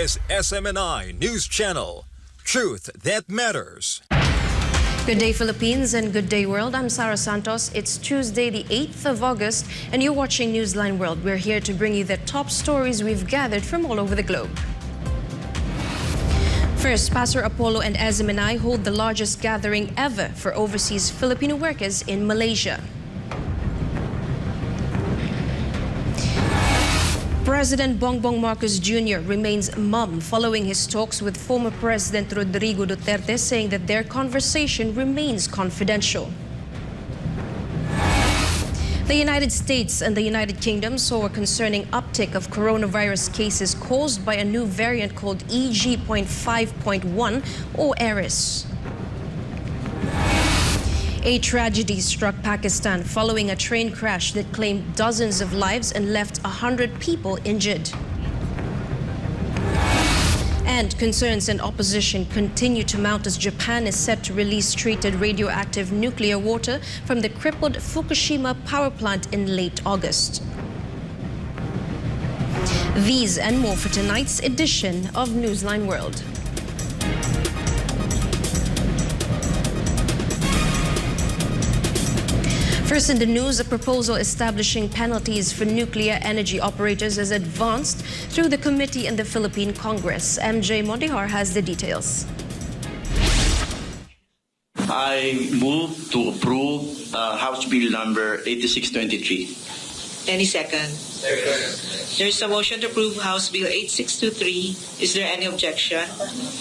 is SMNI News Channel. Truth that matters. Good day, Philippines, and good day, world. I'm Sarah Santos. It's Tuesday, the 8th of August, and you're watching Newsline World. We're here to bring you the top stories we've gathered from all over the globe. First, Pastor Apollo and SMNI hold the largest gathering ever for overseas Filipino workers in Malaysia. President Bongbong Marcos Jr. remains mum following his talks with former President Rodrigo Duterte, saying that their conversation remains confidential. The United States and the United Kingdom saw a concerning uptick of coronavirus cases caused by a new variant called EG.5.1 or Eris. A tragedy struck Pakistan following a train crash that claimed dozens of lives and left 100 people injured. And concerns and opposition continue to mount as Japan is set to release treated radioactive nuclear water from the crippled Fukushima power plant in late August. These and more for tonight's edition of Newsline World. First in the news, a proposal establishing penalties for nuclear energy operators has advanced through the committee in the Philippine Congress. MJ Mondihar has the details. I move to approve House Bill number 8623. Any second? There is a motion to approve House Bill 8623. Is there any objection?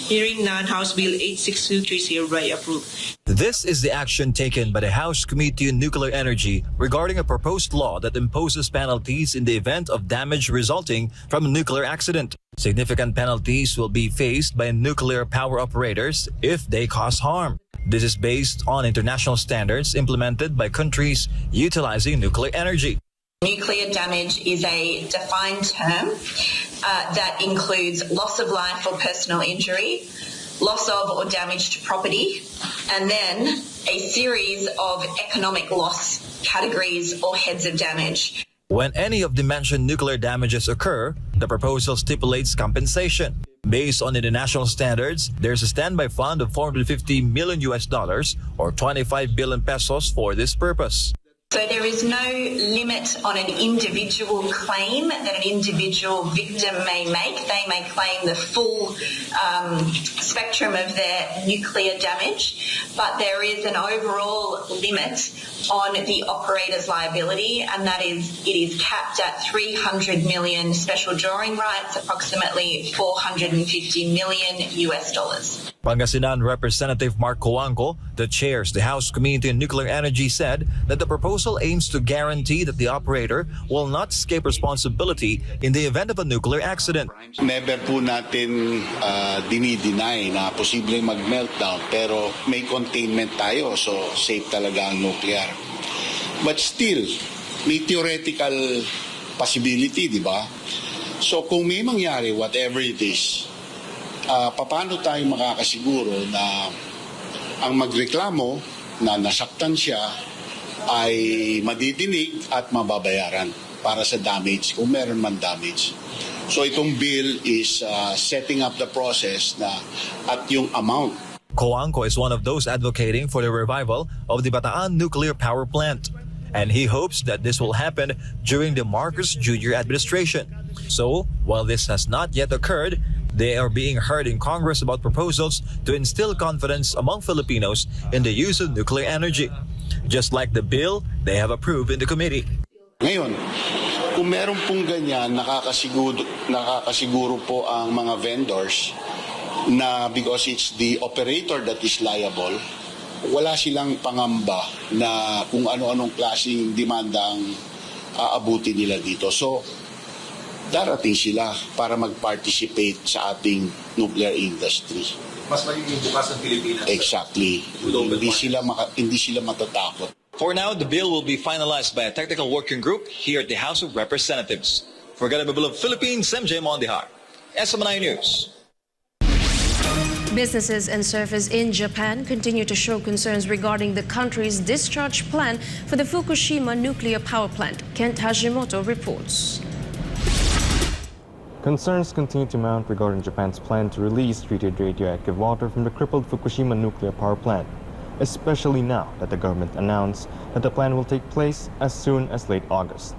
Hearing none, House Bill 86230 is hereby approved. This is the action taken by the House Committee on Nuclear Energy regarding a proposed law that imposes penalties in the event of damage resulting from a nuclear accident. Significant penalties will be faced by nuclear power operators if they cause harm. This is based on international standards implemented by countries utilizing nuclear energy. Nuclear damage is a defined term that includes loss of life or personal injury, loss of or damage to property, and then a series of economic loss categories or heads of damage. When any of the mentioned nuclear damages occur, the proposal stipulates compensation. Based on international standards, there's a standby fund of $450 million or 25 billion pesos for this purpose. So there is no limit on an individual claim that an individual victim may make. They may claim the full spectrum of their nuclear damage, but there is an overall limit on the operator's liability, and that is, it is capped at 300 million special drawing rights, approximately $450 million US. Pangasinan Representative Mark Coanco, that chairs the House Committee on Nuclear Energy, said that the proposal aims to guarantee that the operator will not escape responsibility in the event of a nuclear accident. Never po natin dinideny na posibleng mag-meltdown, pero may containment tayo, so safe talaga ang nuclear. But still, may theoretical possibility, di ba? So kung may mangyari, whatever it is, paano tayo makakasiguro na ang magreklamo na nasaktan siya ay madidinig at mababayaran para sa damage kung meron man damage. So itong bill is setting up the process na at yung amount. Coanco is one of those advocating for the revival of the Bataan nuclear power plant, and he hopes that this will happen during the Marcos Jr. administration. So, while this has not yet occurred, they are being heard in Congress about proposals to instill confidence among Filipinos in the use of nuclear energy, just like the bill they have approved in the committee. Ngayon, kung meron pong ganyan, nakakasiguro po ang mga vendors na because it's the operator that is liable, wala silang pangamba na kung ano-anong klaseng demanda ang aabutin nila dito. So, darating sila para mag-participate sa ating nuclear industry. Mas magiging bukas ang Pilipinas. Exactly. Hindi sila matatakot. For now, the bill will be finalized by a technical working group here at the House of Representatives. For Galababilo of Philippines, MJ Mondihar, SMNI News. Businesses and surfers in Japan continue to show concerns regarding the country's discharge plan for the Fukushima nuclear power plant. Kent Hashimoto reports. Concerns continue to mount regarding Japan's plan to release treated radioactive water from the crippled Fukushima nuclear power plant, especially now that the government announced that the plan will take place as soon as late August.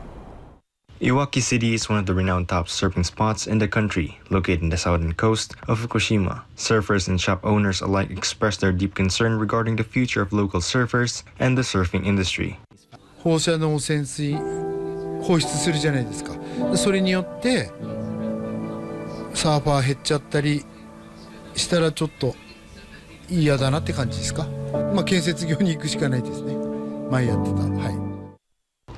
Iwaki City is one of the renowned top surfing spots in the country, located in the southern coast of Fukushima. Surfers and shop owners alike expressed their deep concern regarding the future of local surfers and the surfing industry. 放射能汚染水放出するじゃないですか。それによってサーファー減っちゃったりしたらちょっと嫌だなって感じですか。建設業に行くしかないですね。前やってた。はい。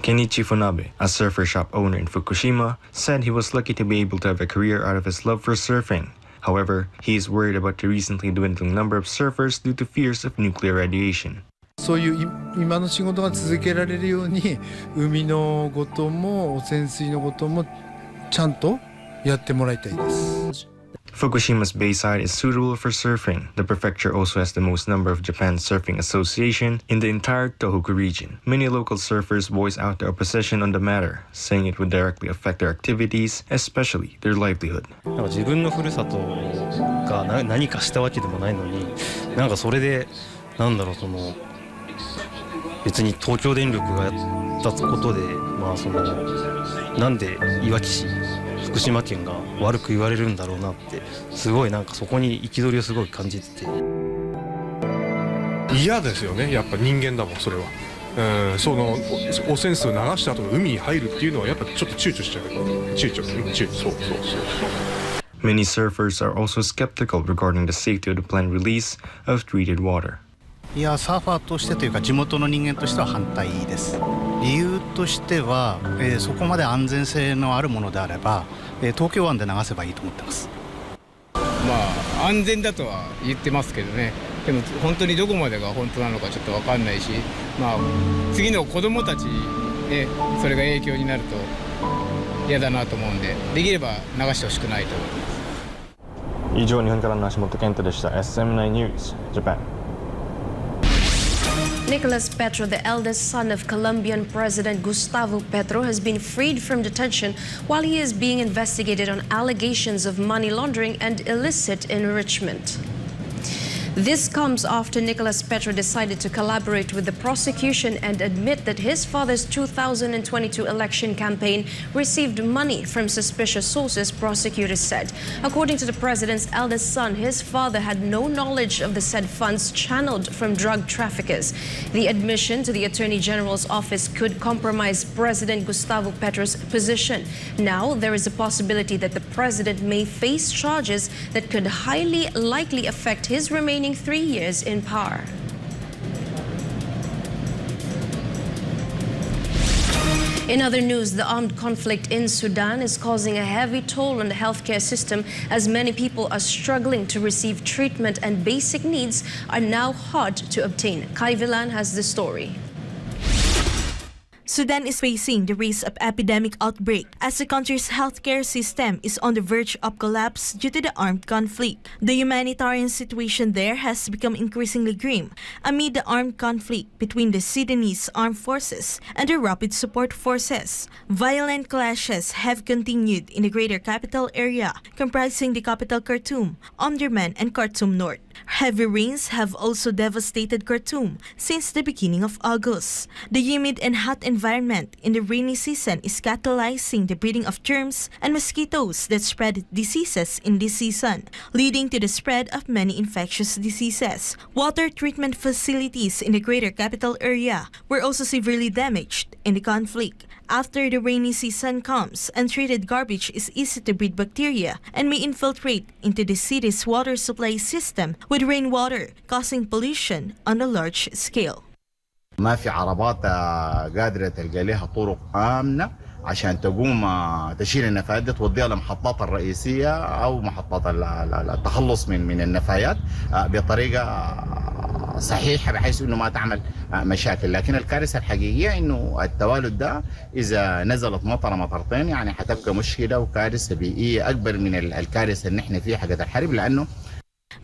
Kenichi Funabe, a surfer shop owner in Fukushima, said he was lucky to be able to have a career out of his love for surfing. However, he is worried about the recently dwindling number of surfers due to fears of nuclear radiation. そういう今の仕事が続けられるように海のことも汚染水のこともちゃんとやってもらいたいです。Fukushima's bayside is suitable for surfing. The prefecture also has the most number of Japan's surfing association in the entire Tohoku region. Many local surfers voice out their opposition on the matter, saying it would directly affect their activities, especially their livelihood. 自分のふるさとが何かしたわけでもないのに、それで別に東京電力がやったことでなんでいわき市福島県が悪く言われるんだろうなってすごいそこに憤りをすごい感じてて嫌ですよね。やっぱ人間だもんそれは。その汚染水を流した後海に入るっていうのはやっぱちょっと躊躇しちゃう。躊躇。そう。Many surfers are also skeptical regarding the safety of the planned release of treated water. いやサーファーとしてというか地元の人間としては反対です。理由としては、そこまで安全性のあるものであれば、東京湾で流せばいいと思ってます。安全だとは言ってますけどね。でも本当にどこまでが本当なのかちょっと分かんないし、次の子供たちへそれが影響になると嫌だなと思うんで、できれば流してほしくないと思います。以上日本からの橋本健太でした。SMNI News Japan。Nicolas Petro, the eldest son of Colombian President Gustavo Petro, has been freed from detention while he is being investigated on allegations of money laundering and illicit enrichment. This comes after Nicolas Petro decided to collaborate with the prosecution and admit that his father's 2022 election campaign received money from suspicious sources, prosecutors said. According to the president's eldest son, his father had no knowledge of the said funds channeled from drug traffickers. The admission to the Attorney General's office could compromise President Gustavo Petro's position. Now, there is a possibility that the president may face charges that could highly likely affect his remaining 3 years in power. In other news, the armed conflict in Sudan is causing a heavy toll on the healthcare system as many people are struggling to receive treatment and basic needs are now hard to obtain. Cablelink has the story. Sudan is facing the risk of epidemic outbreak as the country's healthcare system is on the verge of collapse due to the armed conflict. The humanitarian situation there has become increasingly grim amid the armed conflict between the Sudanese armed forces and the rapid support forces. Violent clashes have continued in the greater capital area, comprising the capital Khartoum, Omdurman, and Khartoum North. Heavy rains have also devastated Khartoum since the beginning of August. The humid and hot environment in the rainy season is catalyzing the breeding of germs and mosquitoes that spread diseases in this season, leading to the spread of many infectious diseases. Water treatment facilities in the greater capital area were also severely damaged in the conflict. After the rainy season comes, untreated garbage is easy to breed bacteria and may infiltrate into the city's water supply system with rainwater, causing pollution on a large scale. ما في عربات قادرة تلقى لها طرق آمنة عشان تقوم تشيل النفايات دي توديها للمحطات الرئيسية أو محطات التخلص من النفايات بطريقة صحيحة بحيث إنه ما تعمل مشاكل. لكن الكارثة الحقيقية إنه التوالد ده إذا نزلت مطرتين يعني حتبقى مشكلة وكارثة بيئية أكبر من الكارثة اللي نحن فيها حقت الحرب. لأنه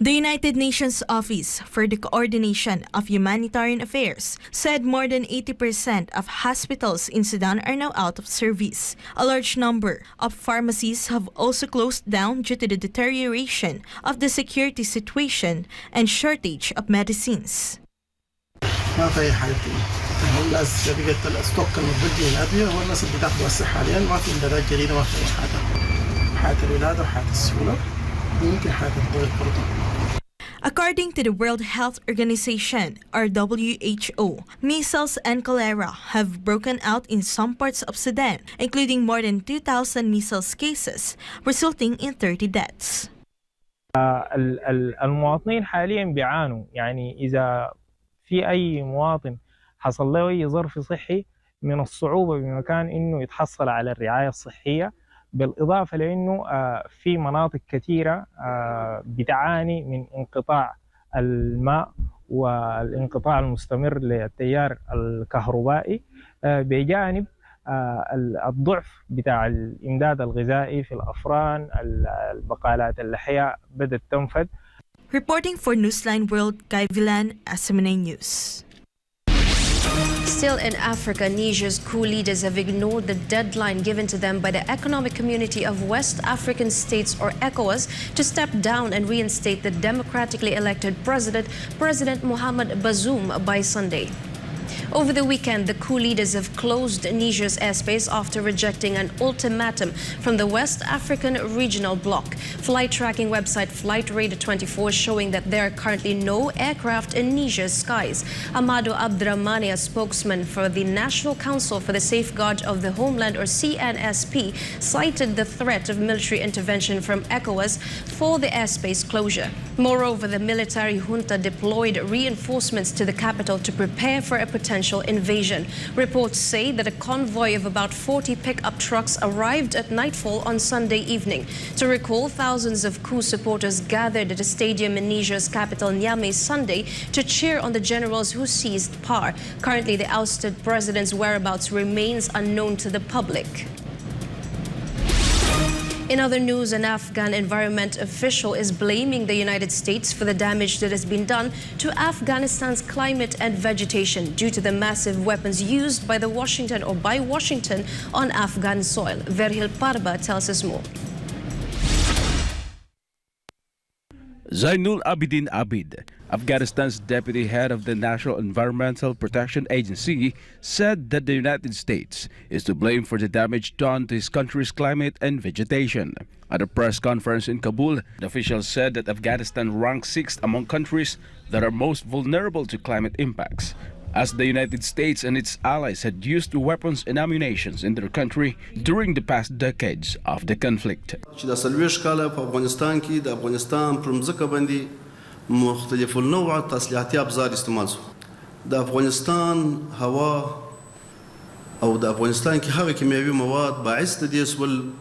The United Nations Office for the Coordination of Humanitarian Affairs said more than 80% of hospitals in Sudan are now out of service. A large number of pharmacies have also closed down due to the deterioration of the security situation and shortage of medicines. ما في أي حالة الناس بقت الستوك المتبقي الأدوية والناس اللي بتاخذها هسه حاليا ما في إمدادات جديدة ما في أي حاجة حالة الولادة وحالة السهولة ويمكن حالة الضغط برضه. According to the World Health Organization, or WHO, measles and cholera have broken out in some parts of Sudan, including more than 2,000 measles cases, resulting in 30 deaths. المواطنين حاليا بيعانوا، يعني إذا في أي مواطن حصل له أي ظرف صحي من الصعوبة بمكان إنه يتحصل على الرعاية الصحية، بالإضافة لأنه في مناطق كثيرة بتعاني من انقطاع الماء والانقطاع المستمر للتيار الكهربائي، بجانب الضعف بتاع الإمداد الغذائي في الأفران. البقالات الأحياء بدأت تنفد. Reporting for Newsline World, Vigan, SMNI News. Still in Africa, Niger's coup leaders have ignored the deadline given to them by the Economic Community of West African States, or ECOWAS, to step down and reinstate the democratically elected President Mohamed Bazoum by Sunday. Over the weekend, the coup leaders have closed Niger's airspace after rejecting an ultimatum from the West African Regional Bloc. Flight tracking website FlightRadar24 showing that there are currently no aircraft in Niger's skies. Amadou Abdrahmane, a spokesman for the National Council for the Safeguard of the Homeland, or CNSP, cited the threat of military intervention from ECOWAS for the airspace closure. Moreover, the military junta deployed reinforcements to the capital to prepare for a potential invasion. Reports say that a convoy of about 40 pickup trucks arrived at nightfall on Sunday evening. To recall, thousands of coup supporters gathered at a stadium in Niger's capital, Niamey, Sunday to cheer on the generals who seized power. Currently, the ousted president's whereabouts remains unknown to the public. In other news, an Afghan environment official is blaming the United States for the damage that has been done to Afghanistan's climate and vegetation due to the massive weapons used by Washington on Afghan soil. Verhil Parba tells us more. Zainul Abidin Abid, Afghanistan's deputy head of the National Environmental Protection Agency, said that the United States is to blame for the damage done to his country's climate and vegetation. At a press conference in Kabul, the official said that Afghanistan ranks 6th among countries that are most vulnerable to climate impacts, as the United States and its allies had used weapons and ammunition in their country during the past decades of the conflict. مختلف النوع تسليحاتي ابزار استعمال سو د افغانستان هوا او د افغانستان کې هغه کیمیاوي مواد باعث د دې سول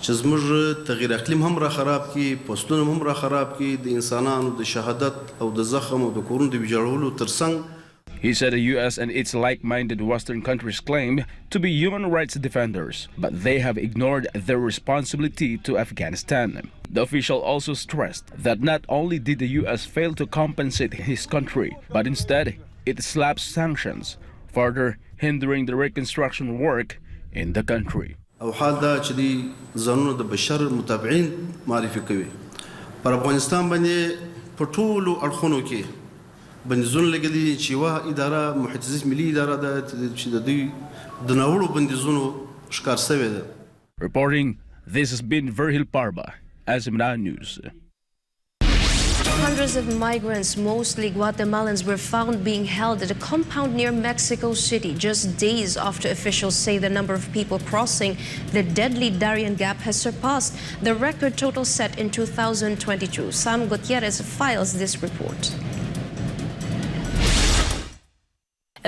چې زموږ تغیر اقلیم هم را خراب کی پوستونه هم را خراب کی د انسانانو د شهادت او د زخم او د کورونو د ویجاړولو ترڅنګ. He said the U.S. and its like-minded Western countries claim to be human rights defenders, but they have ignored their responsibility to Afghanistan. The official also stressed that not only did the U.S. fail to compensate his country, but instead it slapped sanctions, further hindering the reconstruction work in the country. او حال دا چې دی زانونو د بشر متابعین معرفي کوي پر افغانستان باندې په ټولو اړخونو کې بندیزونه لګلي چې یوه اداره محیط ملي اداره ده چې د دوی د ناوړو بندیزونو ښکار شوې ده. Reporting, this has been Verhil Parba, SMNI News. Hundreds of migrants, mostly Guatemalans, were found being held at a compound near Mexico City just days after officials say the number of people crossing the deadly Darien Gap has surpassed the record total set in 2022. Sam Gutierrez files this report.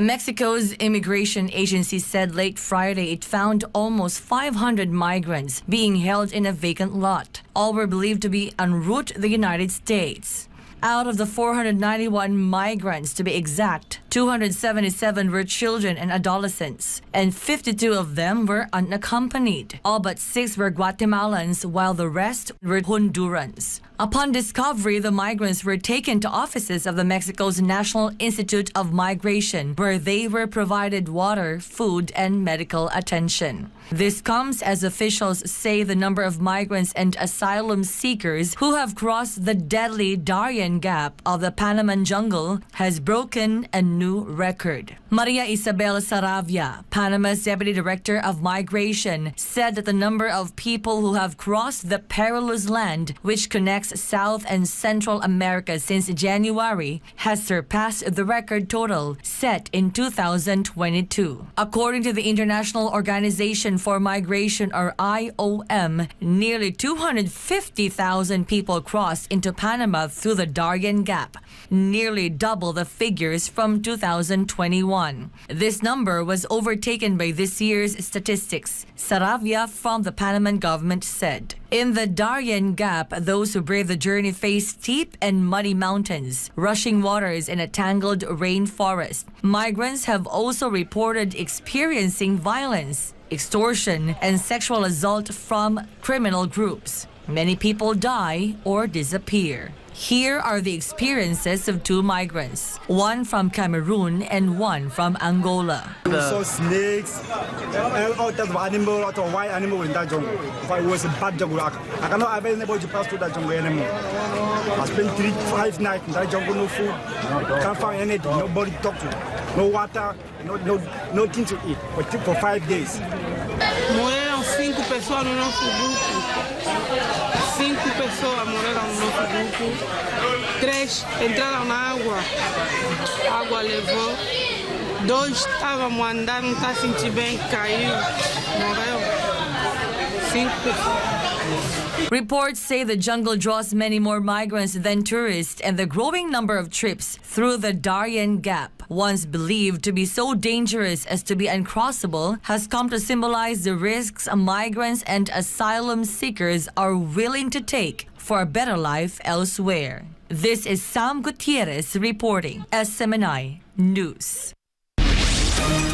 Mexico's immigration agency said late Friday it found almost 500 migrants being held in a vacant lot. All were believed to be en route to the United States. Out of the 491 migrants, to be exact, 277 were children and adolescents, and 52 of them were unaccompanied. All but 6 were Guatemalans, while the rest were Hondurans. Upon discovery, the migrants were taken to offices of the Mexico's National Institute of Migration, where they were provided water, food, and medical attention. This comes as officials say the number of migrants and asylum seekers who have crossed the deadly Darien Gap of the Panaman jungle has broken a new record. Maria Isabela Saravia, Panama's Deputy Director of Migration, said that the number of people who have crossed the perilous land, which connects South and Central America since January, has surpassed the record total set in 2022. According to the International Organization for Migration, or IOM, nearly 250,000 people crossed into Panama through the Darien Gap, nearly double the figures from 2021. This number was overtaken by this year's statistics, Saravia from the Panaman government said. In the Darien Gap, those who brave the journey face steep and muddy mountains, rushing waters, and a tangled rainforest. Migrants have also reported experiencing violence, extortion, and sexual assault from criminal groups. Many people die or disappear. Here are the experiences of 2 migrants, one from Cameroon and one from Angola. We saw snakes, all types of animal, lot of wild animal in that jungle. It was a bad jungle. I cannot be able to pass through that jungle anymore. I spent 3-5 nights in that jungle, no food, can't find anything, nobody to talk to, no water, nothing to eat for 5 days. Morreram 5 pessoas no nosso grupo. 5 pessoas morreram no nosso grupo. 3 entraram na água. A água levou. 2 estávamos andando, não está sentindo bem, caiu, morreu. 5 pessoas. Reports say the jungle draws many more migrants than tourists, and the growing number of trips through the Darien Gap, once believed to be so dangerous as to be uncrossable, has come to symbolize the risks migrants and asylum seekers are willing to take for a better life elsewhere. This is Sam Gutierrez reporting, SMNI News.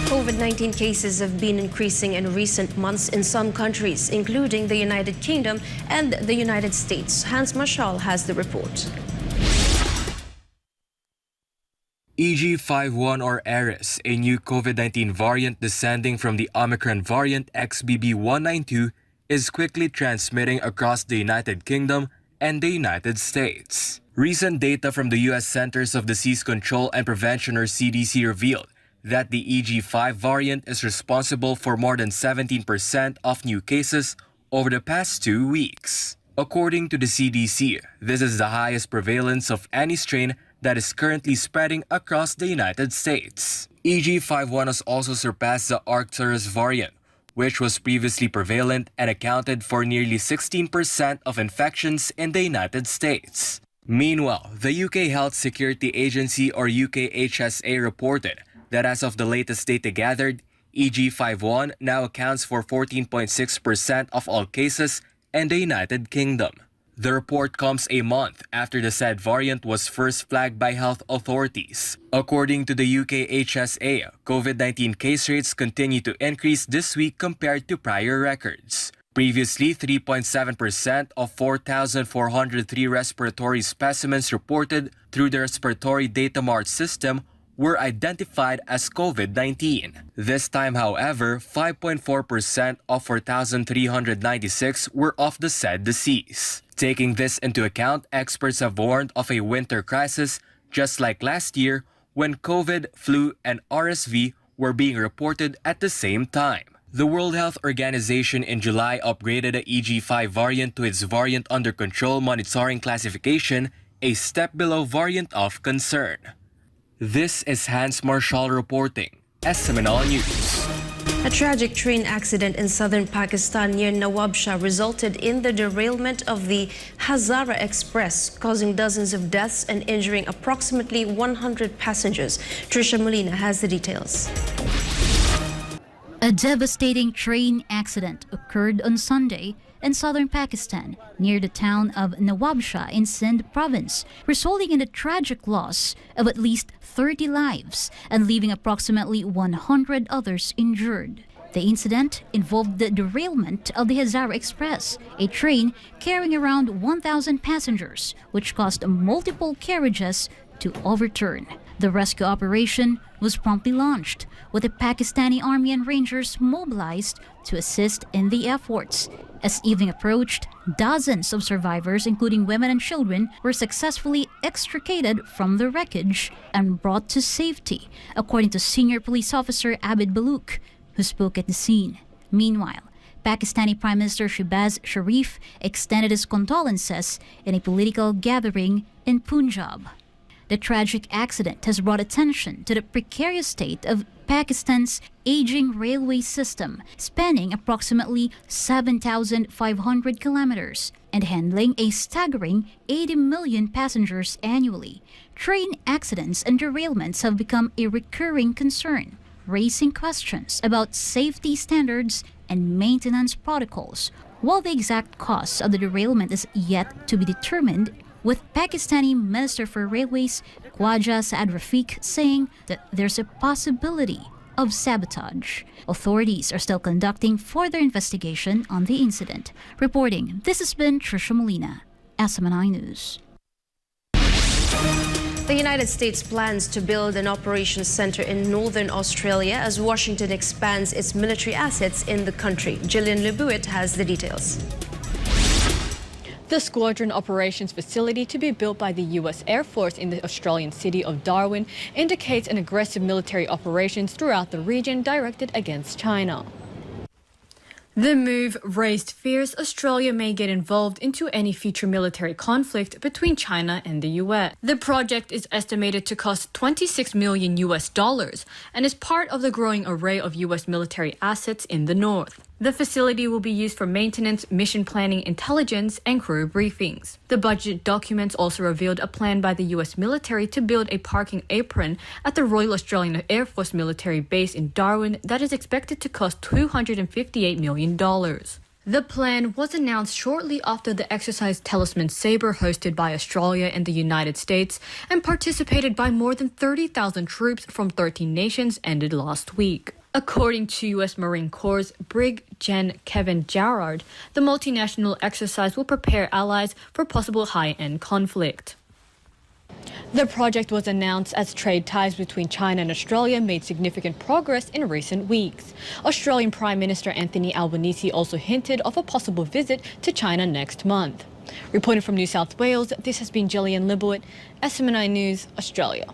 COVID-19 cases have been increasing in recent months in some countries, including the United Kingdom and the United States. Hans Marshall has the report. EG51 or Eris, a new COVID-19 variant descending from the Omicron variant XBB192, is quickly transmitting across the United Kingdom and the United States. Recent data from the U.S. Centers of Disease Control and Prevention, or CDC, revealed that the EG5 variant is responsible for more than 17% of new cases over the past 2 weeks. According to the CDC, this is the highest prevalence of any strain that is currently spreading across the United States. EG51 has also surpassed the Arcturus variant, which was previously prevalent and accounted for nearly 16% of infections in the United States. Meanwhile, the UK Health Security Agency, or UKHSA, reported that as of the latest data gathered, EG51 now accounts for 14.6% of all cases in the United Kingdom. The report comes a month after the said variant was first flagged by health authorities. According to the UKHSA, COVID-19 case rates continue to increase this week compared to prior records. Previously, 3.7% of 4,403 respiratory specimens reported through the Respiratory Data Mart system were identified as COVID-19. This time, however, 5.4% of 4,396 were of the said disease. Taking this into account, experts have warned of a winter crisis just like last year when COVID, flu, and RSV were being reported at the same time. The World Health Organization in July upgraded the EG5 variant to its variant under control monitoring classification, a step below variant of concern. This is Hans Marshall reporting, SMNI News. A tragic train accident in southern Pakistan near Nawabshah resulted in the derailment of the Hazara Express, causing dozens of deaths and injuring approximately 100 passengers. Trisha Molina has the details. A devastating train accident occurred on Sunday in southern Pakistan, near the town of Nawabshah in Sindh province, resulting in the tragic loss of at least 30 lives and leaving approximately 100 others injured. The incident involved the derailment of the Hazara Express, a train carrying around 1,000 passengers, which caused multiple carriages to overturn. The rescue operation was promptly launched, with the Pakistani Army and Rangers mobilized to assist in the efforts. As evening approached, dozens of survivors, including women and children, were successfully extricated from the wreckage and brought to safety, according to Senior Police Officer Abid Baluk, who spoke at the scene. Meanwhile, Pakistani Prime Minister Shehbaz Sharif extended his condolences in a political gathering in Punjab. The tragic accident has brought attention to the precarious state of Pakistan's aging railway system, spanning approximately 7,500 kilometers and handling a staggering 80 million passengers annually. Train accidents and derailments have become a recurring concern, raising questions about safety standards and maintenance protocols. While the exact cause of the derailment is yet to be determined, with Pakistani Minister for Railways Khwaja Saad Rafiq saying that there's a possibility of sabotage. Authorities are still conducting further investigation on the incident. Reporting, this has been Trisha Molina, SMNI News. The United States plans to build an operations center in northern Australia as Washington expands its military assets in the country. Gillian Lebuit has the details. The squadron operations facility to be built by the U.S. Air Force in the Australian city of Darwin indicates an aggressive military operations throughout the region directed against China. The move raised fears Australia may get involved into any future military conflict between China and the US. The project is estimated to cost $26 million and is part of the growing array of US military assets in the north. The facility will be used for maintenance, mission planning, intelligence, and crew briefings. The budget documents also revealed a plan by the US military to build a parking apron at the Royal Australian Air Force military base in Darwin that is expected to cost $258 million. The plan was announced shortly after the exercise Talisman Sabre, hosted by Australia and the United States and participated by more than 30,000 troops from 13 nations, ended last week. According to U.S. Marine Corps Brig Gen Kevin Jarrard, the multinational exercise will prepare allies for possible high-end conflict. The project was announced as trade ties between China and Australia made significant progress in recent weeks. Australian Prime Minister Anthony Albanese also hinted of a possible visit to China next month. Reporting from New South Wales, this has been Gillian Lebuit, SMNI News, Australia.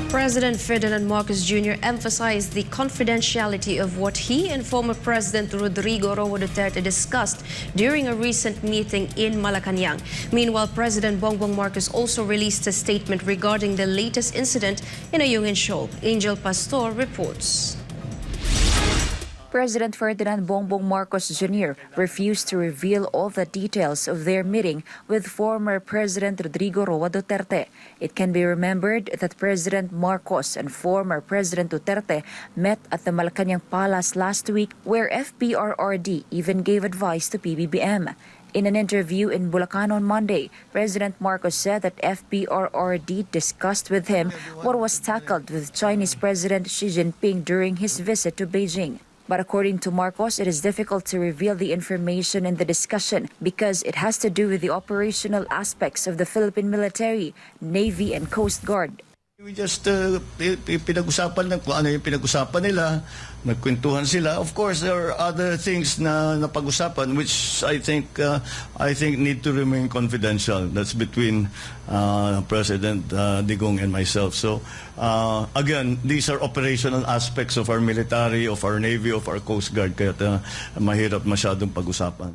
President Ferdinand Marcos Jr. emphasized the confidentiality of what he and former President Rodrigo Roa Duterte discussed during a recent meeting in Malacanang. Meanwhile, President Bongbong Marcos also released a statement regarding the latest incident in Ayungin Shoal. Angel Pastor reports. President Ferdinand Bongbong Marcos Jr. refused to reveal all the details of their meeting with former President Rodrigo Roa Duterte. It can be remembered that President Marcos and former President Duterte met at the Malacanang Palace last week, where FPRRD even gave advice to PBBM. In an interview in Bulacan on Monday, President Marcos said that FPRRD discussed with him what was tackled with Chinese President Xi Jinping during his visit to Beijing. But according to Marcos, it is difficult to reveal the information in the discussion because it has to do with the operational aspects of the Philippine military, Navy, and Coast Guard. We just pinag-usapan lang kung ano yung pinag-usapan nila, nagkwentuhan sila. Of course, there are other things na napag-usapan which I think need to remain confidential. That's between President Digong and myself. So again, these are operational aspects of our military, of our Navy, of our Coast Guard, kaya mahirap masyadong pag-usapan.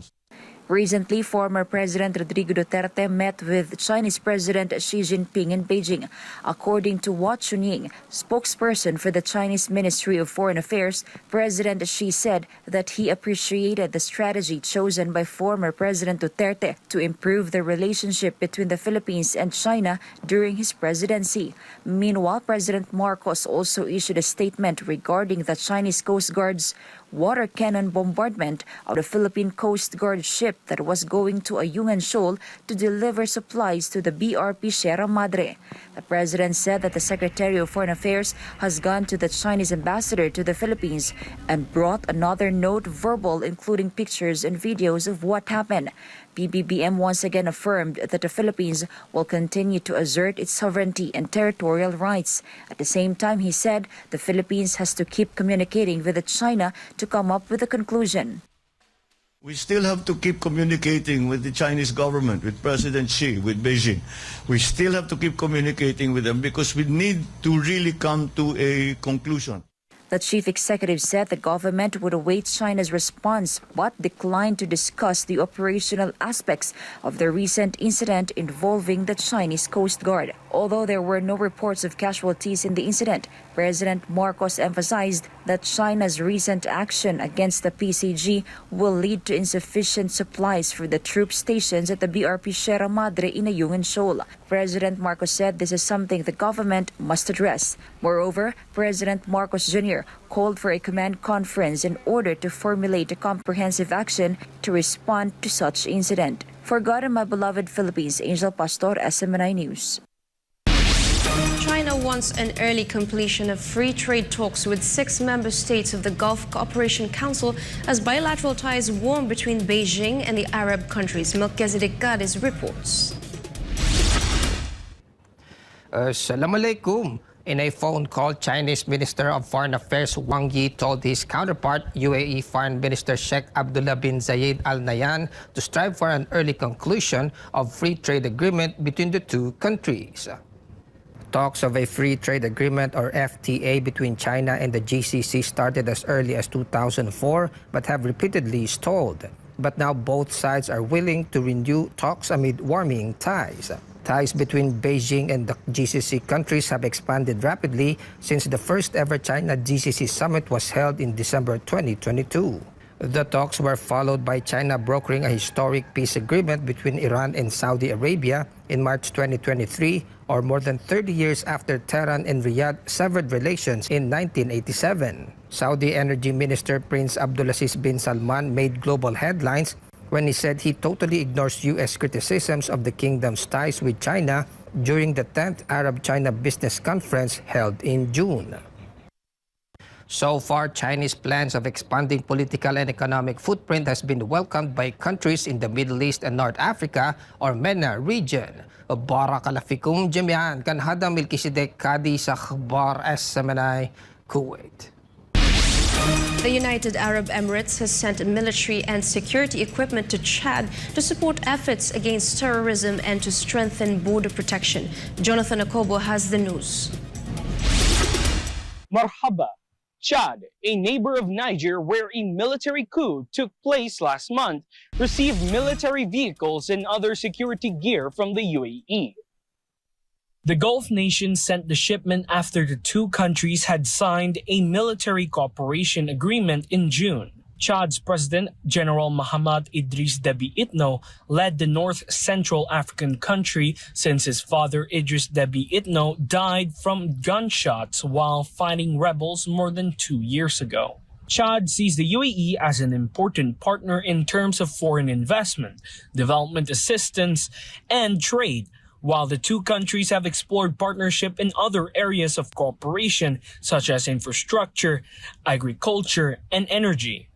Recently, former President Rodrigo Duterte met with Chinese President Xi Jinping in Beijing. According to Hua Chunying, spokesperson for the Chinese Ministry of Foreign Affairs, President Xi said that he appreciated the strategy chosen by former President Duterte to improve the relationship between the Philippines and China during his presidency. Meanwhile, President Marcos also issued a statement regarding the Chinese Coast Guard's water cannon bombardment of the Philippine Coast Guard ship that was going to Ayungin Shoal to deliver supplies to the BRP Sierra Madre. The president said that the Secretary of Foreign Affairs has gone to the Chinese ambassador to the Philippines and brought another note verbal including pictures and videos of what happened. PBBM once again affirmed that the Philippines will continue to assert its sovereignty and territorial rights. At the same time, he said the Philippines has to keep communicating with China to come up with a conclusion. We still have to keep communicating with the Chinese government, with President Xi, with Beijing. We still have to keep communicating with them because we need to really come to a conclusion. The chief executive said the government would await China's response but declined to discuss the operational aspects of the recent incident involving the Chinese Coast Guard. Although there were no reports of casualties in the incident, President Marcos emphasized that China's recent action against the PCG will lead to insufficient supplies for the troop stations at the BRP Sierra Madre in Ayungin Shoal. President Marcos said this is something the government must address. Moreover, President Marcos Jr. called for a command conference in order to formulate a comprehensive action to respond to such incident. For God and my beloved Philippines, Angel Pastor, SMNI News. China wants an early completion of free trade talks with 6 member states of the Gulf Cooperation Council as bilateral ties warm between Beijing and the Arab countries. Melchizedek Gades reports. Assalamualaikum. In a phone call, Chinese Minister of Foreign Affairs Wang Yi told his counterpart, UAE Foreign Minister Sheikh Abdullah bin Zayed Al Nahyan, to strive for an early conclusion of free trade agreement between the two countries. Talks of a free trade agreement or FTA between China and the GCC started as early as 2004 but have repeatedly stalled. But now both sides are willing to renew talks amid warming ties. Ties between Beijing and the GCC countries have expanded rapidly since the first ever China-GCC summit was held in December 2022. The talks were followed by China brokering a historic peace agreement between Iran and Saudi Arabia in March 2023, or more than 30 years after Tehran and Riyadh severed relations in 1987. Saudi Energy Minister Prince Abdulaziz bin Salman made global headlines when he said he totally ignores U.S. criticisms of the kingdom's ties with China during the 10th Arab-China Business Conference held in June. So far, Chinese plans of expanding political and economic footprint has been welcomed by countries in the Middle East and North Africa or MENA region. Barakallahu fikum jami'an, kan hada Melchizedek Kadi sa Akhbar SMNI, Kuwait. The United Arab Emirates has sent military and security equipment to Chad to support efforts against terrorism and to strengthen border protection. Jonathan Akobo has the news. Marhaba. Chad, a neighbor of Niger where a military coup took place last month, received military vehicles and other security gear from the UAE. The Gulf nation sent the shipment after the two countries had signed a military cooperation agreement in June. Chad's President, General Mahamat Idris Deby Itno, led the North Central African country since his father Idris Deby Itno died from gunshots while fighting rebels more than 2 years ago. Chad sees the UAE as an important partner in terms of foreign investment, development assistance, and trade, while the two countries have explored partnership in other areas of cooperation such as infrastructure, agriculture, and energy.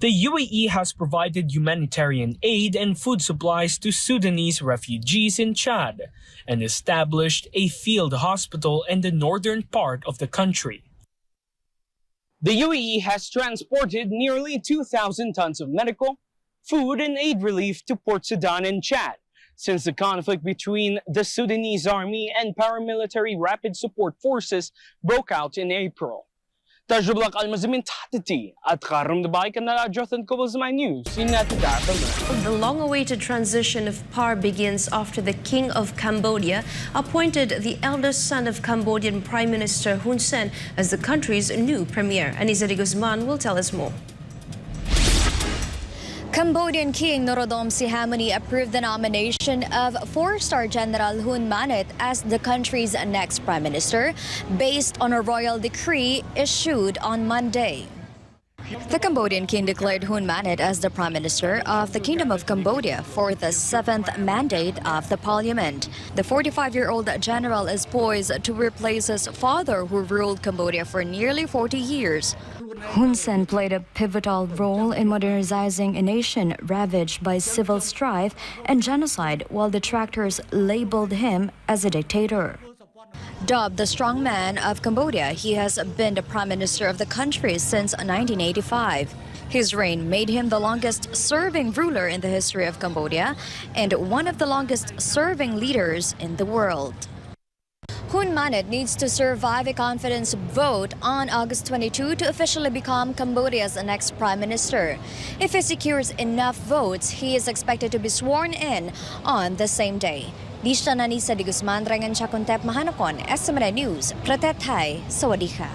The UAE has provided humanitarian aid and food supplies to Sudanese refugees in Chad and established a field hospital in the northern part of the country. The UAE has transported nearly 2,000 tons of medical, food, and aid relief to Port Sudan and Chad since the conflict between the Sudanese army and paramilitary rapid support forces broke out in April. Tajublak almazimin tatati at karamdabay kanala Jonathan Kobozmay News in Natadabama. The long-awaited transition of power begins after the King of Cambodia appointed the eldest son of Cambodian Prime Minister Hun Sen as the country's new premier. Anisa de Guzman will tell us more. Cambodian King Norodom Sihamoni approved the nomination of 4-star General Hun Manet as the country's next prime minister based on a royal decree issued on Monday. The Cambodian king declared Hun Manet as the Prime Minister of the Kingdom of Cambodia for the 7th mandate of the parliament. The 45-year-old general is poised to replace his father, who ruled Cambodia for nearly 40 years. Hun Sen played a pivotal role in modernizing a nation ravaged by civil strife and genocide, while detractors labeled him as a dictator. Dubbed the strongman of Cambodia, he has been the prime minister of the country since 1985. His reign made him the longest-serving ruler in the history of Cambodia and one of the longest-serving leaders in the world. Hun Manet needs to survive a confidence vote on August 22 to officially become Cambodia's next prime minister. If he secures enough votes, he is expected to be sworn in on the same day. Dishta Nanisa Di Guzman, Rangan Chakuntep Mahanakon, SMNI News, Pratethay, Sawadika.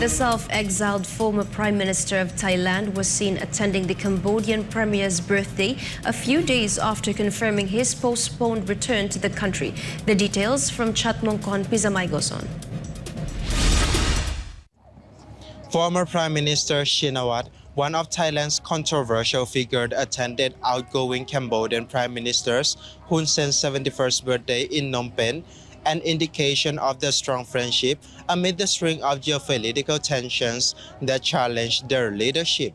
The self-exiled former Prime Minister of Thailand was seen attending the Cambodian Premier's birthday a few days after confirming his postponed return to the country. The details from Chatmongkon Pizamay Goson. Former Prime Minister Shinawat, one of Thailand's controversial figures, attended outgoing Cambodian Prime Minister's Hun Sen's 71st birthday in Phnom Penh, an indication of the strong friendship amid the string of geopolitical tensions that challenged their leadership.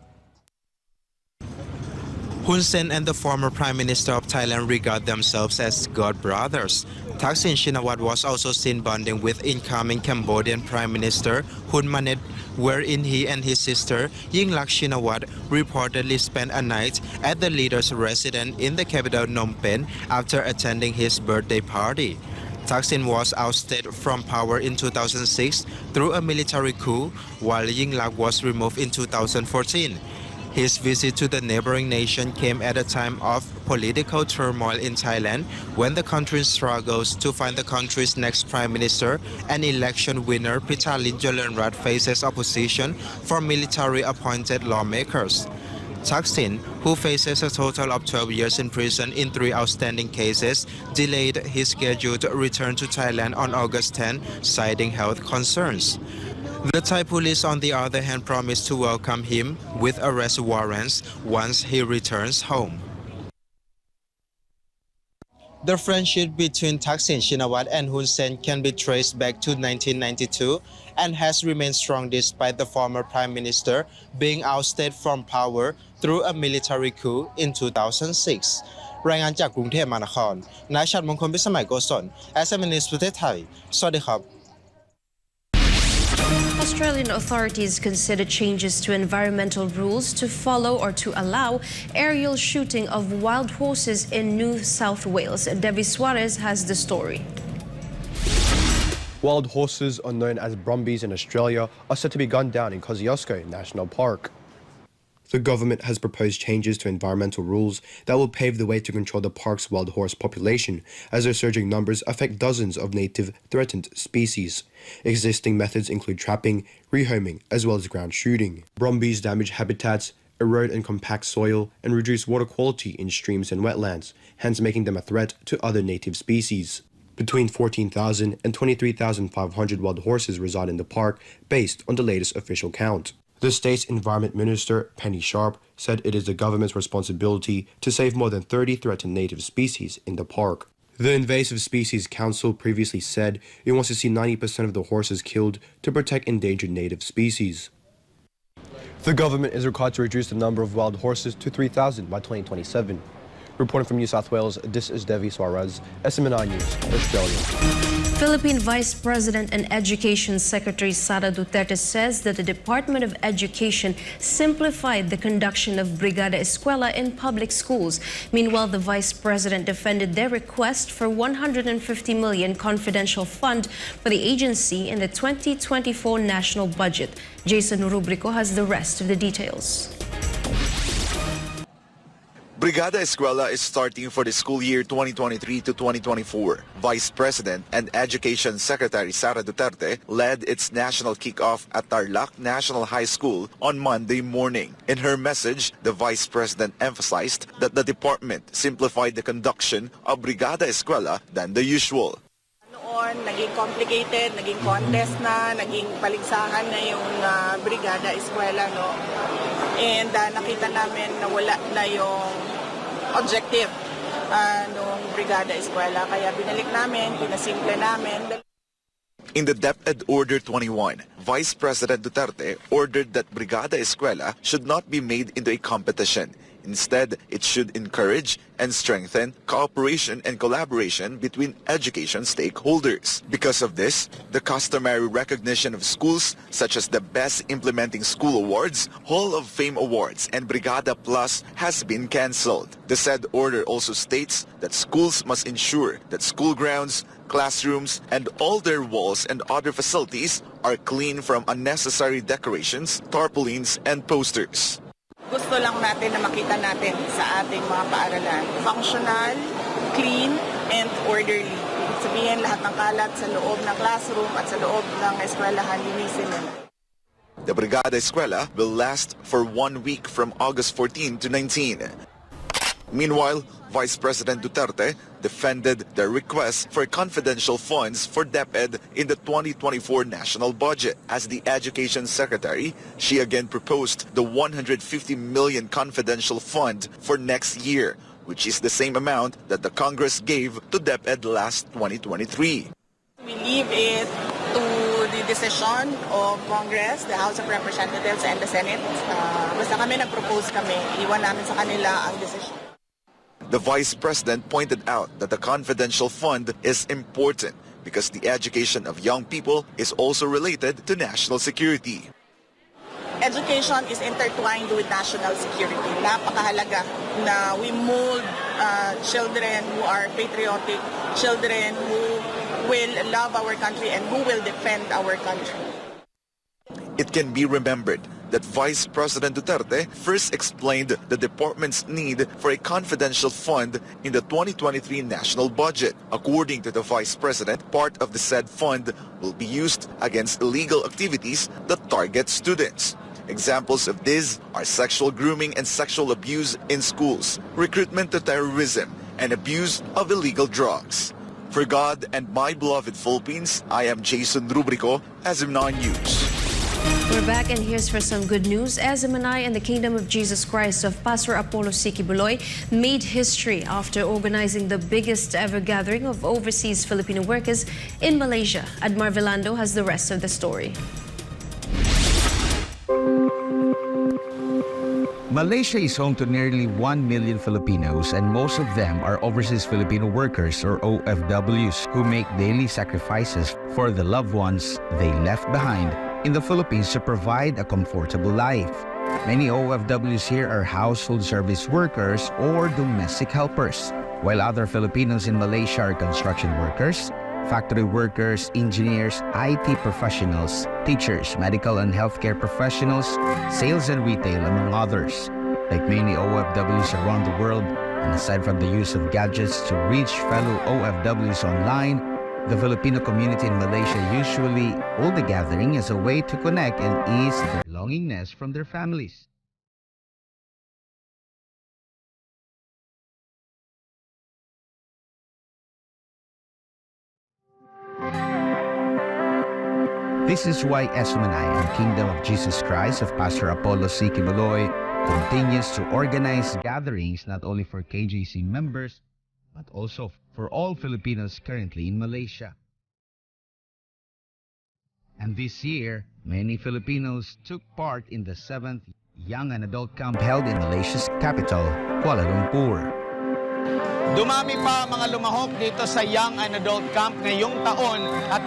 Hun Sen and the former Prime Minister of Thailand regard themselves as god brothers. Thaksin Shinawat was also seen bonding with incoming Cambodian Prime Minister Hun Manet, wherein he and his sister Yingluck Shinawat reportedly spent a night at the leader's residence in the capital Phnom Penh after attending his birthday party. Thaksin was ousted from power in 2006 through a military coup, while Yingluck was removed in 2014. His visit to the neighboring nation came at a time of political turmoil in Thailand, when the country struggles to find the country's next prime minister, and election winner Pitalin Jalanrat faces opposition from military-appointed lawmakers. Thaksin, who faces a total of 12 years in prison in 3 outstanding cases, delayed his scheduled return to Thailand on August 10, citing health concerns. The Thai police, on the other hand, promised to welcome him with arrest warrants once he returns home. The friendship between Thaksin Shinawat and Hun Sen can be traced back to 1992 and has remained strong despite the former prime minister being ousted from power through a military coup in 2006. รายงานจากกรุงเทพมหานคร นายชัดมงคล พิสมัยโกศล SMNI ประเทศไทย สวัสดีครับ Australian authorities consider changes to environmental rules to follow or to allow aerial shooting of wild horses in New South Wales. Devi Suarez has the story. Wild horses, or known as brumbies in Australia, are set to be gunned down in Kosciuszko National Park. The government has proposed changes to environmental rules that will pave the way to control the park's wild horse population, as their surging numbers affect dozens of native threatened species. Existing methods include trapping, rehoming, as well as ground shooting. Brumbies damage habitats, erode and compact soil, and reduce water quality in streams and wetlands, hence making them a threat to other native species. Between 14,000 and 23,500 wild horses reside in the park, based on the latest official count. The state's Environment Minister, Penny Sharp, said it is the government's responsibility to save more than 30 threatened native species in the park. The Invasive Species Council previously said it wants to see 90% of the horses killed to protect endangered native species. The government is required to reduce the number of wild horses to 3,000 by 2027. Reporting from New South Wales, this is Devi Suarez, SMNI News, Australia. Philippine Vice President and Education Secretary Sara Duterte says that the Department of Education simplified the conduction of Brigada Eskwela in public schools. Meanwhile, the Vice President defended their request for 150 million confidential fund for the agency in the 2024 national budget. Jason Rubrico has the rest of the details. Brigada Eskwela is starting for the school year 2023 to 2024. Vice President and Education Secretary Sara Duterte led its national kickoff at Tarlac National High School on Monday morning. In her message, the Vice President emphasized that the department simplified the conduction of Brigada Eskwela than the usual. Noon ngayon, naging complicated, naging contest na, naging paligsahan na yung brigada eskwela, no? And nakita namin na wala na yung objective nung brigada eskwela. Kaya binalik namin, pinasimple namin. In the DepEd Order 21, Vice President Duterte ordered that Brigada Eskwela should not be made into a competition. Instead, it should encourage and strengthen cooperation and collaboration between education stakeholders. Because of this, the customary recognition of schools such as the Best Implementing School Awards, Hall of Fame Awards, and Brigada Plus has been cancelled. The said order also states that schools must ensure that school grounds, classrooms, and all their walls and other facilities are clean from unnecessary decorations, tarpaulins, and posters. Gusto lang natin na makita natin sa ating mga paaralan. Functional, clean, and orderly. Ibig sabihin lahat ng kalat sa loob ng classroom at sa loob ng eskwelahan, linisin nila. The Brigada Eskwela will last for 1 week from August 14 to 19. Meanwhile, Vice President Duterte defended the request for confidential funds for DepEd in the 2024 national budget. As the Education Secretary, she again proposed the 150 million confidential fund for next year, which is the same amount that the Congress gave to DepEd last 2023. We leave it to the decision of Congress, the House of Representatives, and the Senate. Basta kami nag-propose kami, iwan namin sa kanila ang decision. The Vice President pointed out that the confidential fund is important because the education of young people is also related to national security. Education is intertwined with national security. Napakahalaga na we mold children who are patriotic, children who will love our country and who will defend our country. It can be remembered that Vice President Duterte first explained the department's need for a confidential fund in the 2023 national budget. According to the Vice President, part of the said fund will be used against illegal activities that target students. Examples of this are sexual grooming and sexual abuse in schools, recruitment to terrorism, and abuse of illegal drugs. For God and my beloved Philippines, I am Jason Rubrico, SMNI News. We're back, and here's for some good news. SMNI and the Kingdom of Jesus Christ of Pastor Apollo C. Kibuloy made history after organizing the biggest ever gathering of overseas Filipino workers in Malaysia. Admar Velando has the rest of the story. Malaysia is home to nearly 1 million Filipinos, and most of them are overseas Filipino workers or OFWs who make daily sacrifices for the loved ones they left behind in the Philippines to provide a comfortable life. Many OFWs here are household service workers or domestic helpers, while other Filipinos in Malaysia are construction workers, factory workers, engineers, IT professionals, teachers, medical and healthcare professionals, sales and retail, among others. Like many OFWs around the world, and aside from the use of gadgets to reach fellow OFWs online, the Filipino community in Malaysia usually hold the gathering as a way to connect and ease their longingness from their families. This is why SMNI and Kingdom of Jesus Christ of Pastor Apollo C. Kibuloy continues to organize gatherings not only for KJC members, but also for all Filipinos currently in Malaysia. And this year, many Filipinos took part in the 7th Young and Adult Camp held in Malaysia's capital, Kuala Lumpur. Dumami pa mga lumahok dito sa Young and Adult Camp ngayong taon at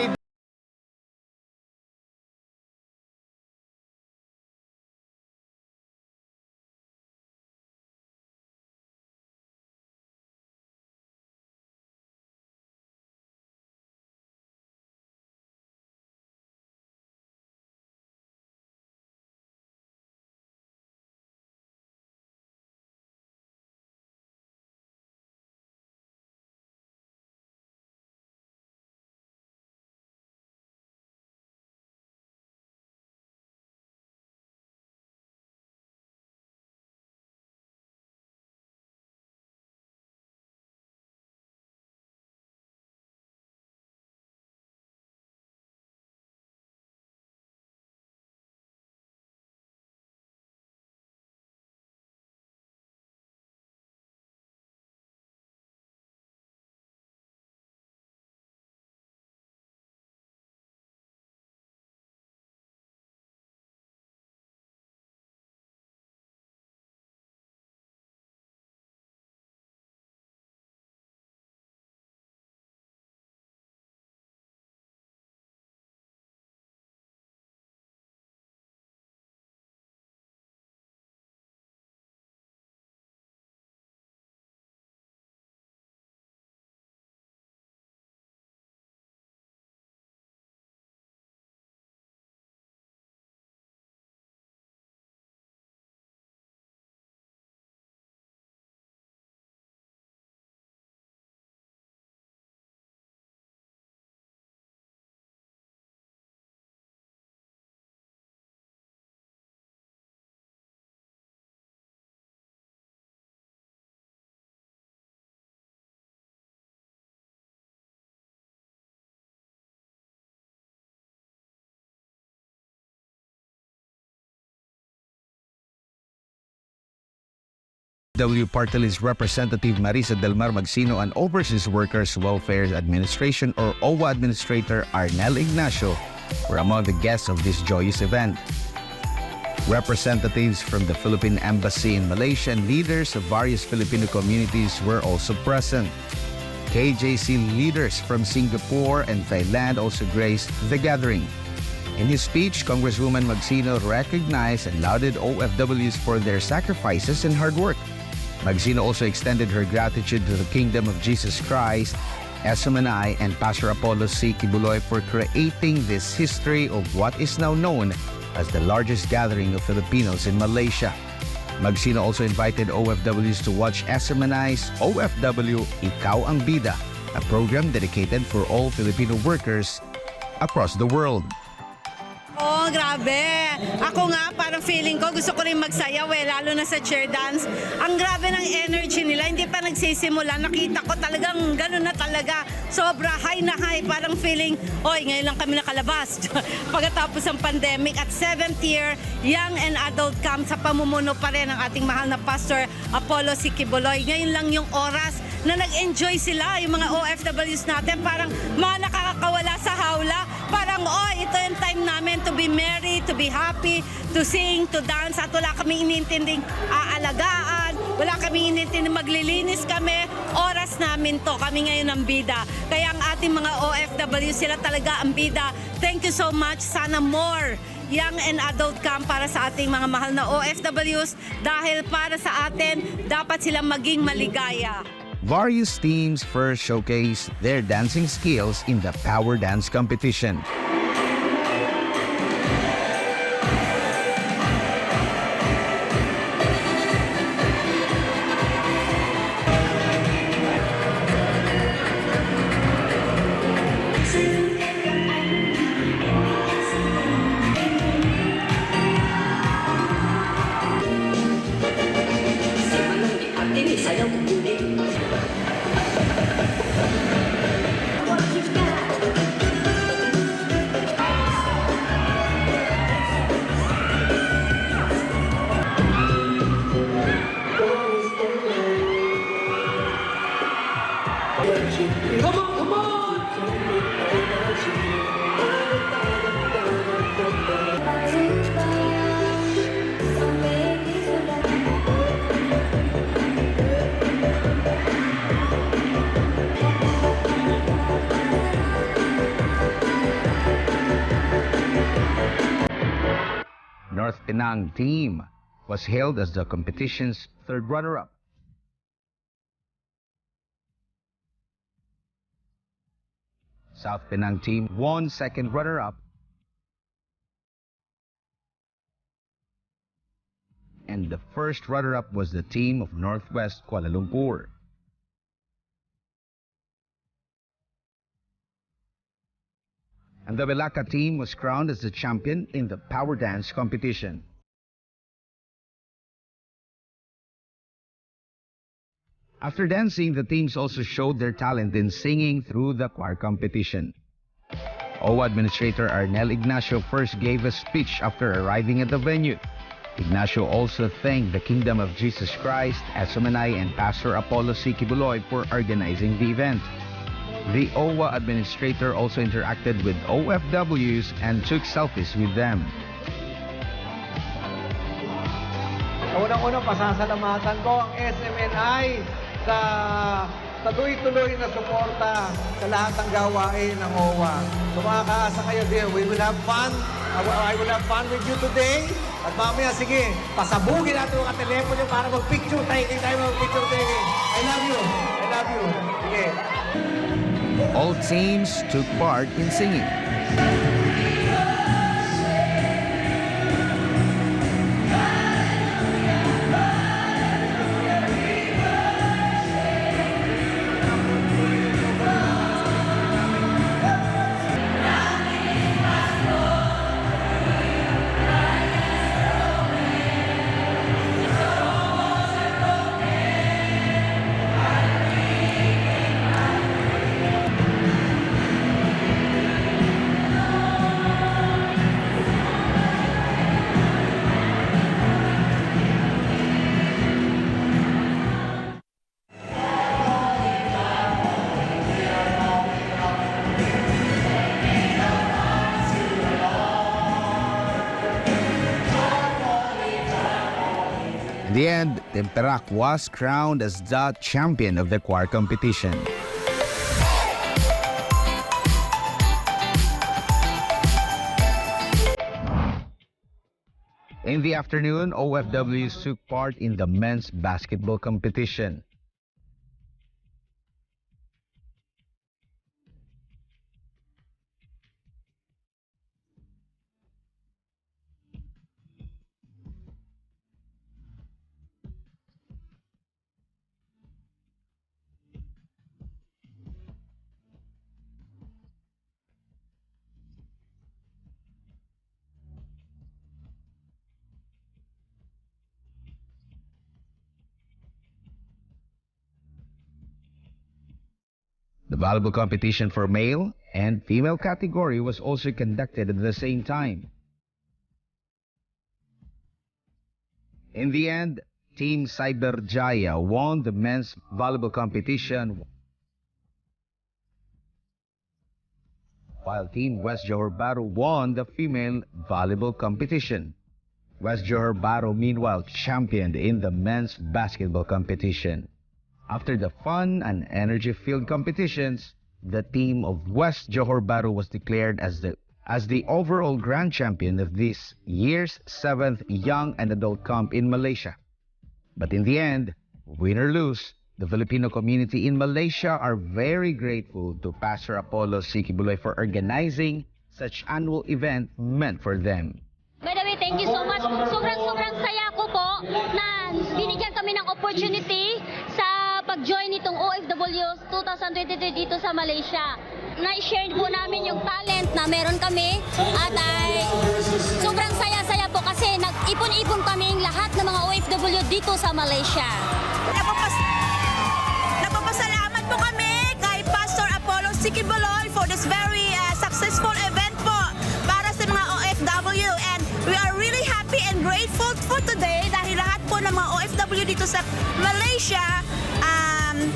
OFW Party List Representative Marisa Del Mar Magsino and Overseas Workers Welfare Administration or OWA Administrator Arnel Ignacio were among the guests of this joyous event. Representatives from the Philippine Embassy in Malaysia and leaders of various Filipino communities were also present. KJC leaders from Singapore and Thailand also graced the gathering. In his speech, Congresswoman Magsino recognized and lauded OFWs for their sacrifices and hard work. Magsino also extended her gratitude to the Kingdom of Jesus Christ, SMNI, and Pastor Apollo C. Kibuloy for creating this history of what is now known as the largest gathering of Filipinos in Malaysia. Magsino also invited OFWs to watch SMNI's OFW Ikaw Ang Bida, a program dedicated for all Filipino workers across the world. Oh, grabe. Ako nga, parang feeling ko, gusto ko rin magsayaw lalo na sa chair dance. Ang grabe ng energy nila, hindi pa nagsisimula. Nakita ko talagang gano'n na talaga. Sobra high na high, parang feeling, oy, ngayon lang kami nakalabas. Pagkatapos ng pandemic at 7th year, young and adult camp sa pamumuno pa rin ng ating mahal na Pastor Apollo C. Kibuloy. Ngayon lang yung oras na nag-enjoy sila, yung mga OFWs natin, parang mga nakakawala sa hawla. Parang, oh, ito yung time namin to be merry, to be happy, to sing, to dance, at wala kaming inintinding aalagaan, wala kaming inintinding maglilinis kami, oras namin to, kami ngayon ang bida. Kaya ang ating mga OFW, sila talaga ang bida. Thank you so much, sana more young and adult camp para sa ating mga mahal na OFWs dahil para sa atin, dapat silang maging maligaya. Various teams first showcased their dancing skills in the Power Dance competition. North Penang team was hailed as the competition's third runner-up. South Penang team won second runner-up. And the first runner-up was the team of Northwest Kuala Lumpur. And the Belaka team was crowned as the champion in the Power Dance competition. After dancing, the teams also showed their talent in singing through the choir competition. OWA Administrator Arnel Ignacio first gave a speech after arriving at the venue. Ignacio also thanked the Kingdom of Jesus Christ, SMNI, and Pastor Apollo C. Kibuloy for organizing the event. The OWA Administrator also interacted with OFWs and took selfies with them. Unang-unang pasasalamatan ko ang SMNI sa tuloy-tuloy na suporta sa lahat ng gawain ng OWA. So makakaasa kayo din. We will have fun. I will have fun with you today. At mamaya, sige, pasabugin natin ang telepono para mag-picture taking tayo, mag-picture taking. I love you. I love you. Sige. All teams took part in singing. the end, Team Perak was crowned as the champion of the choir competition. In the afternoon, OFWs took part in the men's basketball competition. The volleyball competition for male and female category was also conducted at the same time. In the end, Team Cyberjaya won the men's volleyball competition, while Team West Johor Bahru won the female volleyball competition. West Johor Bahru meanwhile championed in the men's basketball competition. After the fun and energy-filled competitions, the team of West Johor Bahru was declared as the overall grand champion of this year's 7th Young and Adult Camp in Malaysia. But in the end, win or lose, the Filipino community in Malaysia are very grateful to Pastor Apollo Sikibuloy for organizing such annual event meant for them. By the way, thank you so much. Sobrang saya ko po na binigyan kami ng opportunity sa pag-join nitong OFWs 2023 dito sa Malaysia. Na-share po namin yung talent na meron kami at sobrang saya-saya po kasi nag-ipon-ipon kaming lahat ng mga OFW dito sa Malaysia. Nagpapasalamat po kami kay Pastor Apollo Sikibuloy for this very successful event po para sa mga OFW, and we are really happy and grateful for today dahil lahat po ng mga OFW dito sa Malaysia,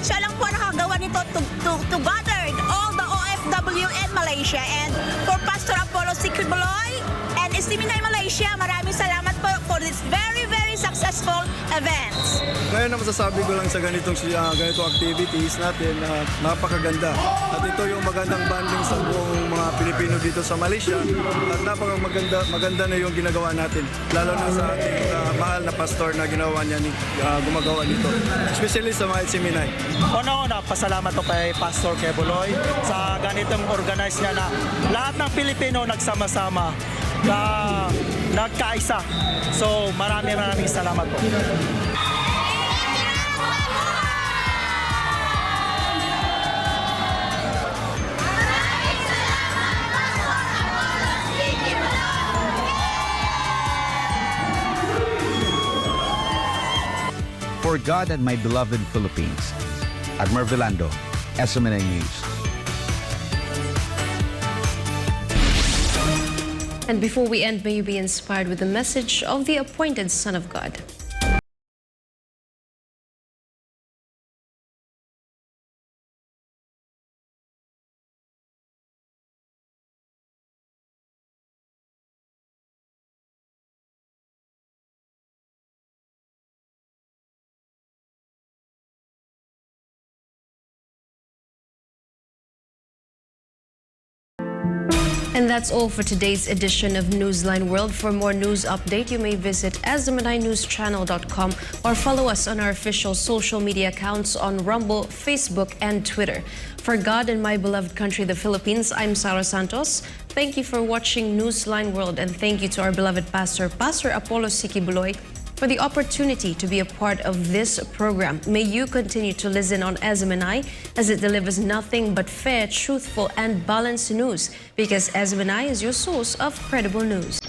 siya lang po nakagawa nito to gather all the OFW in Malaysia. And for Pastor Apollo Sikibuloy and SMNI Malaysia, maraming salamat po for this very, very successful events. Ngayon na masasabi ko lang sa ganitong activities natin na napakaganda. At ito yung magandang banding sa buong mga Pilipino dito sa Malaysia. At maganda na yung ginagawa natin. Lalo na sa ating mahal na pastor na ginawa niya gumagawa nito. Especially sa mga SMNI. Una-una, pasalamat ko kay Pastor Kebuloy sa ganitong organize niya na lahat ng Pilipino nagsama-sama na nagkaisa. So maraming salamat po. For God and my beloved Philippines, Admar Vilando, SMNI News. And before we end, may you be inspired with the message of the appointed Son of God. And that's all for today's edition of Newsline World. For more news update, you may visit SMNINewsChannel.com or follow us on our official social media accounts on Rumble, Facebook, and Twitter. For God and my beloved country, the Philippines, I'm Sarah Santos. Thank you for watching Newsline World, and thank you to our beloved Pastor Apollo Sikibuloy, for the opportunity to be a part of this program. May you continue to listen on SMNI as it delivers nothing but fair, truthful, and balanced news, because SMNI is your source of credible news.